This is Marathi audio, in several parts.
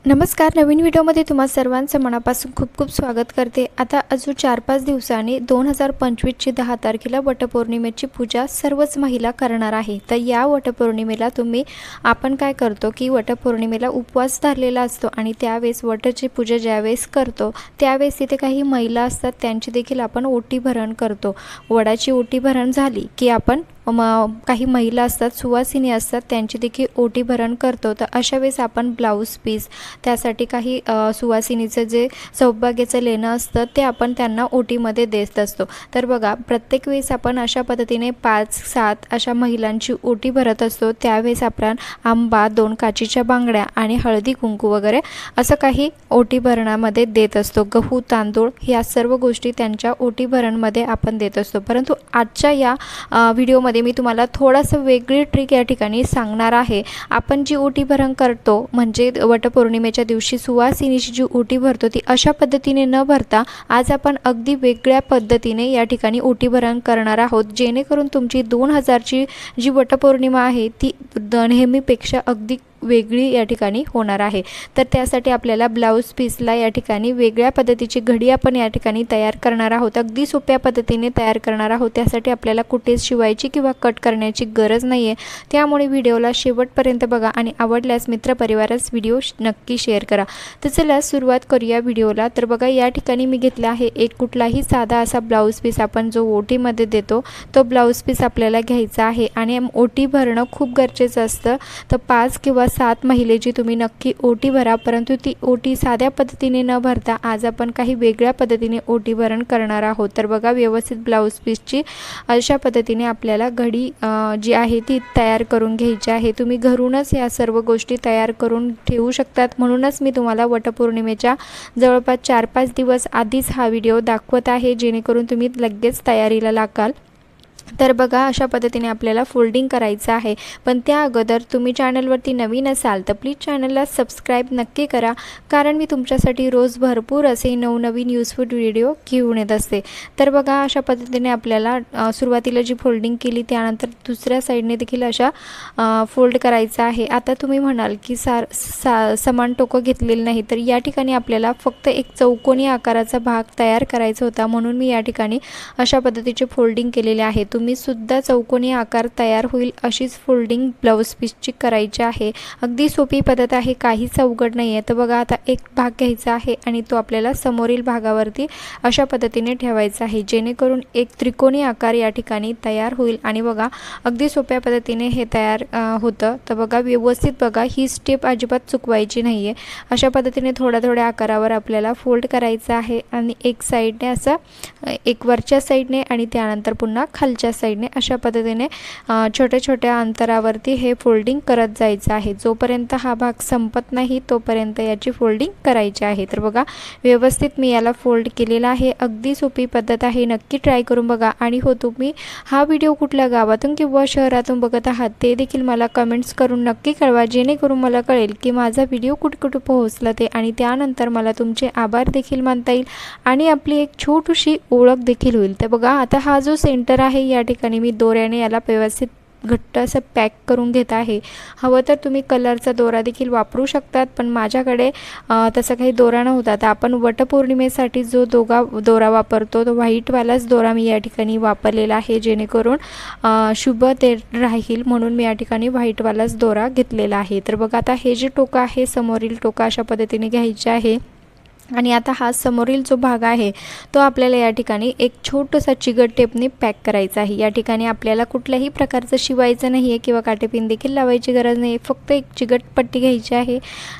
नमस्कार. नवीन व्हिडिओमध्ये तुम्हा सर्वांचं मनापासून खूप खूप स्वागत करते. आता अजून 4-5 दिवसांनी 2025ची 10 तारखेला वटपौर्णिमेची पूजा सर्वच महिला करणार आहे. तर या वटपौर्णिमेला आपण काय करतो की वटपौर्णिमेला उपवास धरलेला असतो आणि त्यावेळेस वटाची पूजा ज्यावेळेस करतो त्यावेळेस तिथे काही महिला असतात त्यांची देखील आपण ओटी भरण करतो. वडाची ओटी भरण झाली की आपण काही महिला असतात सुवासिनी असतात त्यांची देखील ओटी भरण करतो. तर अशा वेळेस आपण ब्लाऊज पीस त्यासाठी काही सुवासिनीचं जे सौभाग्याचं लेणं असतं ते आपण त्यांना ओटीमध्ये देत असतो. तर बघा प्रत्येक वेळेस आपण अशा पद्धतीने 5-7 अशा महिलांची ओटी भरत असतो. त्यावेळेस आपण आंबा, 2 काचीच्या बांगड्या आणि हळदी कुंकू वगैरे असं काही ओटी भरणामध्ये देत असतो. गहू, तांदूळ ह्या सर्व गोष्टी त्यांच्या ओटी भरणमध्ये आपण देत असतो. परंतु आजच्या या व्हिडिओमध्ये मी तुम्हाला थोडंसं वेगळी ट्रिक या ठिकाणी सांगणार आहे. आपण जी ओटी भरण करतो म्हणजे वटपौर्णिमेच्या दिवशी सुवासिनीची जी ओटी भरतो ती अशा पद्धतीने न भरता आज आपण अगदी वेगळ्या पद्धतीने या ठिकाणी ओटी भरण करणार आहोत, जेणेकरून तुमची 2000ची जी वटपौर्णिमा आहे ती नेहमीपेक्षा अगदी वेगळी या ठिकाणी होणार आहे. तर त्यासाठी आपल्याला ब्लाऊज पीसला या ठिकाणी वेगळ्या पद्धतीची घडी आपण या ठिकाणी तयार करणार आहोत. अगदी सोप्या पद्धतीने तयार करणार आहोत. त्यासाठी आपल्याला कुठेच शिवायची किंवा कट करण्याची गरज नाही आहे. त्यामुळे व्हिडिओला शेवटपर्यंत बघा आणि आवडल्यास मित्रपरिवारास व्हिडिओ नक्की शेअर करा. तर चला सुरुवात करूया व्हिडिओला. तर बघा या ठिकाणी मी घेतला आहे एक कुठलाही साधा असा ब्लाऊज पीस. आपण जो ओटीमध्ये देतो तो ब्लाऊज पीस आपल्याला घ्यायचा आहे आणि ओटी भरणं खूप गरजेचं असतं. तर 5 किंवा 7 महिलेची तुम्ही नक्की ओटी भरा, परंतु ती ओटी साध्या पद्धतीने न भरता आज आपण काही वेगळ्या पद्धतीने ओटी भरण करणार आहोत. तर बघा व्यवस्थित ब्लाऊज पीसची अशा पद्धतीने आपल्याला घडी जी आहे ती तयार करून घ्यायची आहे. तुम्ही घरूनच या सर्व गोष्टी तयार करून ठेवू शकतात. म्हणूनच मी तुम्हाला वटपौर्णिमेच्या जवळपास 4-5 दिवस आधीच हा व्हिडिओ दाखवत आहे, जेणेकरून तुम्ही लगेच तयारीला लागाल. तर बघा अशा पद्धतीने आपल्याला फोल्डिंग करायचं आहे. पण त्या अगोदर तुम्ही चॅनलवरती नवीन असाल तर प्लीज चॅनलला सबस्क्राईब नक्की करा, कारण मी तुमच्यासाठी रोज भरपूर असे नवनवीन यूजफुल व्हिडिओ घेऊन येत असते. तर बघा अशा पद्धतीने आपल्याला सुरुवातीला जी फोल्डिंग केली त्यानंतर दुसऱ्या साईडने देखील अशा फोल्ड करायचं आहे. आता तुम्ही म्हणाल की समान टोकं घेतलेलं नाही, तर या ठिकाणी आपल्याला फक्त एक चौकोनी आकाराचा भाग तयार करायचा होता, म्हणून मी या ठिकाणी अशा पद्धतीचे फोल्डिंग केलेले आहे. तुम्ही सुद्धा चौकोनी आकार तयार होईल अशीच फोल्डिंग ब्लाऊज पीसची करायची आहे. अगदी सोपी पद्धत आहे, काहीच अवघड नाही आहे. तर बघा आता एक भाग घ्यायचा आहे आणि तो आपल्याला समोरील भागावरती अशा पद्धतीने ठेवायचा आहे, जेणेकरून एक त्रिकोणी आकार या ठिकाणी तयार होईल. आणि बघा अगदी सोप्या पद्धतीने हे तयार होतं. तर बघा व्यवस्थित बघा, ही स्टेप अजिबात चुकवायची नाही आहे. अशा पद्धतीने थोड्या आकारावर आपल्याला फोल्ड करायचं आहे आणि एक साईडने असं एक वरच्या साईडने आणि त्यानंतर पुन्हा खालच्या साईडने अशा पद्धतीने छोट्या अंतरावरती हे फोल्डिंग करत जायचं आहे. जोपर्यंत हा भाग संपत नाही तोपर्यंत याची फोल्डिंग करायची आहे. तर बघा व्यवस्थित मी याला फोल्ड केलेला आहे. अगदी सोपी पद्धत आहे, नक्की ट्राय करून बघा. आणि हो, तुम्ही हा व्हिडिओ कुठल्या गावातून किंवा शहरातून बघत आहात ते देखील मला कमेंट्स करून नक्की कळवा, जेणेकरून मला कळेल की माझा व्हिडिओ कुठे पोहोचला ते, आणि त्यानंतर मला तुमचे आभार देखील मानता येईल आणि आपली एक छोटीशी ओळख देखील होईल. तर बघा आता हा जो सेंटर आहे या ठिकाणी मी दोऱ्याने याला व्यवस्थित घट्ट असं पॅक करून घेत आहे. हवं तर तुम्ही कलरचा दोरा देखील वापरू शकतात, पण माझ्याकडे तसं काही दोरा नव्हता. तर आपण वटपौर्णिमेसाठी जो दोरा वापरतो तो व्हाईटवालाच दोरा मी या ठिकाणी वापरलेला आहे, जेणेकरून शुभ ते राहील म्हणून मी या ठिकाणी व्हाईटवालाच दोरा घेतलेला आहे. तर बघा आता हे जे टोकं आहे समोरील टोकं अशा पद्धतीने घ्यायचे आहे आणि आता हा समोरील जो भाग आहे तो आपल्याला या ठिकाणी एक छोटासा चिगट टेपने पॅक करायचा आहे. या ठिकाणी आपल्याला कुठल्याही प्रकारचं शिवायचं नाही आहे किंवा काटेपिन देखील लावायची गरज नाही. फक्त एक चिगट पट्टी घ्यायची आहे.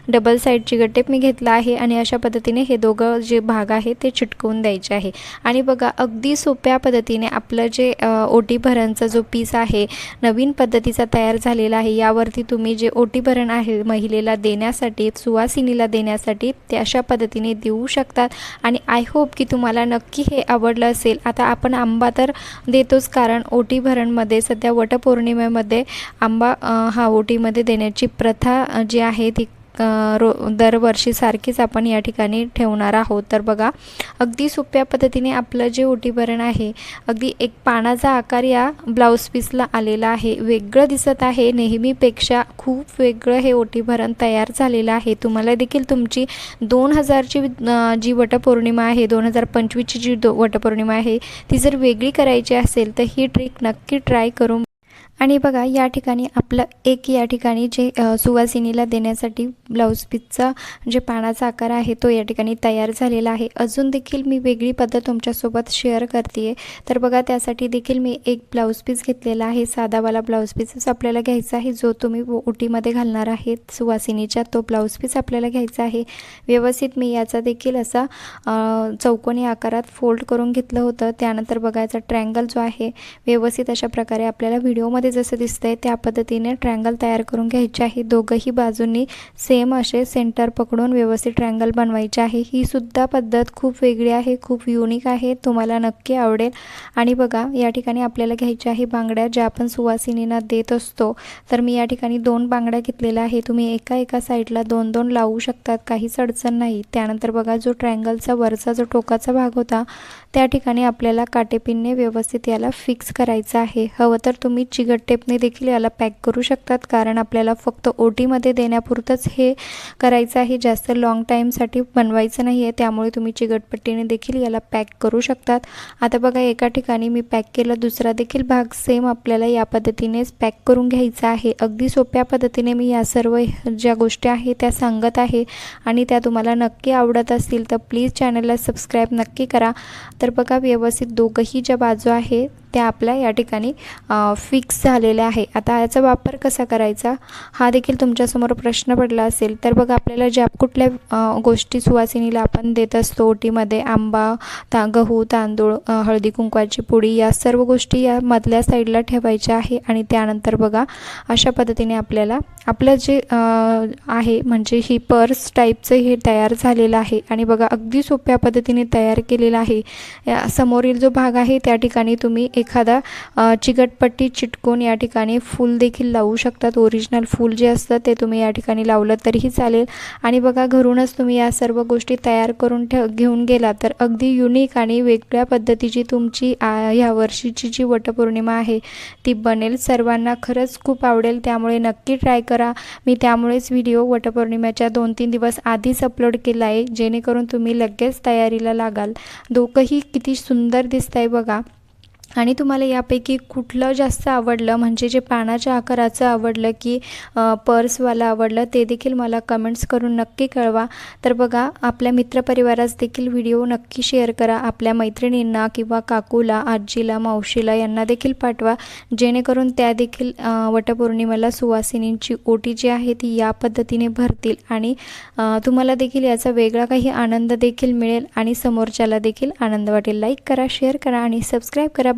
डबल साईड चिगट टेप मी घेतला आहे आणि अशा पद्धतीने हे दोघं जे भाग आहे ते चिटकवून द्यायचे आहे. आणि बघा अगदी सोप्या पद्धतीने आपलं जे ओटी भरणचा जो पीस आहे नवीन पद्धतीचा तयार झालेला आहे. यावरती तुम्ही जे ओटी भरण आहे महिलेला देण्यासाठी, सुवासिनीला देण्यासाठी ते अशा पद्धतीने देऊ शकतात. आणि आय होप की तुम्हाला नक्की हे आवडलं असेल. आता आपण आंबा तर देतोच, कारण ओटी भरणमध्ये सध्या वटपौर्णिमेमध्ये आंबा हा ओटीमध्ये देण्याची प्रथा जी आहे ती दरवर्षी सारखीच आपण या ठिकाणी ठेवणार आहोत. तर बघा अगदी सोप्या पद्धतीने आपलं जे ओटीभरण आहे अगदी एक पानाचा आकार या ब्लाऊज पीसला आलेला आहे. वेगळं दिसत आहे, नेहमीपेक्षा खूप वेगळं हे ओटीभरण तयार झालेलं आहे. तुम्हाला देखील तुमची 2000ची जी वटपौर्णिमा आहे, 2025ची जी वटपौर्णिमा आहे ती जर वेगळी करायची असेल तर ही ट्रिक नक्की ट्राय करून. आणि बघा या ठिकाणी आपलं एक या ठिकाणी जे सुवासिनीला देण्यासाठी ब्लाऊज पीसचा जे पानाचा आकार आहे तो या ठिकाणी तयार झालेला आहे. अजून देखील मी वेगळी पद्धत तुमच्यासोबत शेअर करते आहे. तर बघा त्यासाठी देखील मी एक ब्लाऊज पीस घेतलेला आहे. साधावाला ब्लाऊज पीसच आपल्याला घ्यायचा आहे. जो तुम्ही ओटीमध्ये घालणार आहेत सुवासिनीच्या तो ब्लाऊज पीस आपल्याला घ्यायचा आहे. व्यवस्थित मी याचा देखील असा चौकोनी आकारात फोल्ड करून घेतलं होतं. त्यानंतर बघा याचा ट्रायंगल जो आहे व्यवस्थित अशा प्रकारे आपल्याला व्हिडिओमध्ये जसं दिसतंय त्या पद्धतीने ट्रायंगल तयार करून घ्यायचे आहे. दोघंही बाजूंनी सेम असे सेंटर पकडून व्यवस्थित ट्रायंगल बनवायचे आहे. ही सुद्धा पद्धत खूप वेगळी आहे, खूप युनिक आहे, तुम्हाला नक्की आवडेल. आणि बघा या ठिकाणी आपल्याला घ्यायच्या आहे बांगड्या ज्या आपण सुवासिनींना देत असतो. तर मी या ठिकाणी 2 बांगड्या घेतलेल्या आहे. तुम्ही एका साईडला 2-2 लावू शकतात, काहीच अडचण नाही. त्यानंतर बघा जो ट्रायंगलचा वरचा जो टोकाचा भाग होता त्या ठिकाणी आपल्याला काटेपिनने व्यवस्थित याला फिक्स करायचं आहे. हवं तर तुम्ही चिगट टेपने देखील याला पॅक करू शकतात, कारण आपल्याला फक्त ओटीमध्ये देण्यापुरतंच हे करायचं आहे, जास्त लॉंग टाईमसाठी बनवायचं नाही आहे. त्यामुळे तुम्ही चिगटपट्टीने देखील याला पॅक करू शकतात. आता बघा एका ठिकाणी मी पॅक केलं, दुसरा देखील भाग सेम आपल्याला या पद्धतीनेच पॅक करून घ्यायचा आहे. अगदी सोप्या पद्धतीने मी या सर्व ज्या गोष्टी आहेत त्या सांगत आहे आणि त्या तुम्हाला नक्की आवडत असतील तर प्लीज चॅनलला सबस्क्राईब नक्की करा. तर बघा व्यवस्थित दोघंही ज्या बाजू आहे त्या आपल्या या ठिकाणी फिक्स झालेल्या आहे. आता याचा वापर कसा करायचा हा देखील तुमच्यासमोर प्रश्न पडला असेल. तर बघा आपल्याला ज्या कुठल्या गोष्टी सुवासिनीला आपण देत असतो ओटीमध्ये, आंबा, गहू, तांदूळ, हळदी कुंकवाची पुडी, या सर्व गोष्टी या मधल्या साईडला ठेवायच्या आहे. आणि त्यानंतर बघा अशा पद्धतीने आपल्याला आपलं जे आहे म्हणजे ही पर्स टाईपचं हे तयार झालेलं आहे. आणि बघा अगदी सोप्या पद्धतीने तयार केलेलं आहे. समोरील जो भाग आहे त्या ठिकाणी तुम्ही एखादा चिगटपट्टी चिटकून या ठिकाणी फूल देखील लावू शकतात. ओरिजिनल फूल जे असतं ते तुम्ही या ठिकाणी लावलं तरीही चालेल. आणि बघा घरूनच तुम्ही या सर्व गोष्टी तयार करून घेऊन गेला तर अगदी युनिक आणि वेगळ्या पद्धतीची तुमची ह्या वर्षीची जी वटपौर्णिमा आहे ती बनेल. सर्वांना खरंच खूप आवडेल, त्यामुळे नक्की ट्राय करा. मी त्यामुळेच व्हिडिओ वटपौर्णिमेच्या 2-3 दिवस आधीच अपलोड केला आहे, जेणेकरून तुम्ही लगेच तयारीला लागाल. दोघंही किती सुंदर दिसतंय बघा. आणि तुम्हाला यापैकी कुठलं जास्त आवडलं, म्हणजे जे पानाच्या आकाराचं आवडलं की पर्सवाला आवडलं, ते देखील मला कमेंट्स करून नक्की कळवा. तर बघा आपल्या मित्रपरिवारास देखील व्हिडिओ नक्की शेअर करा. आपल्या मैत्रिणींना किंवा काकूला, आजीला, मावशीला यांना देखील पाठवा, जेणेकरून त्या देखील वटपौर्णिमेला सुवासिनींची ओटी जी आहे ती या पद्धतीने भरतील आणि तुम्हाला देखील याचा वेगळा काही आनंद देखील मिळेल आणि समोरच्याला देखील आनंद वाटेल. लाईक करा, शेअर करा आणि सबस्क्राईब करा.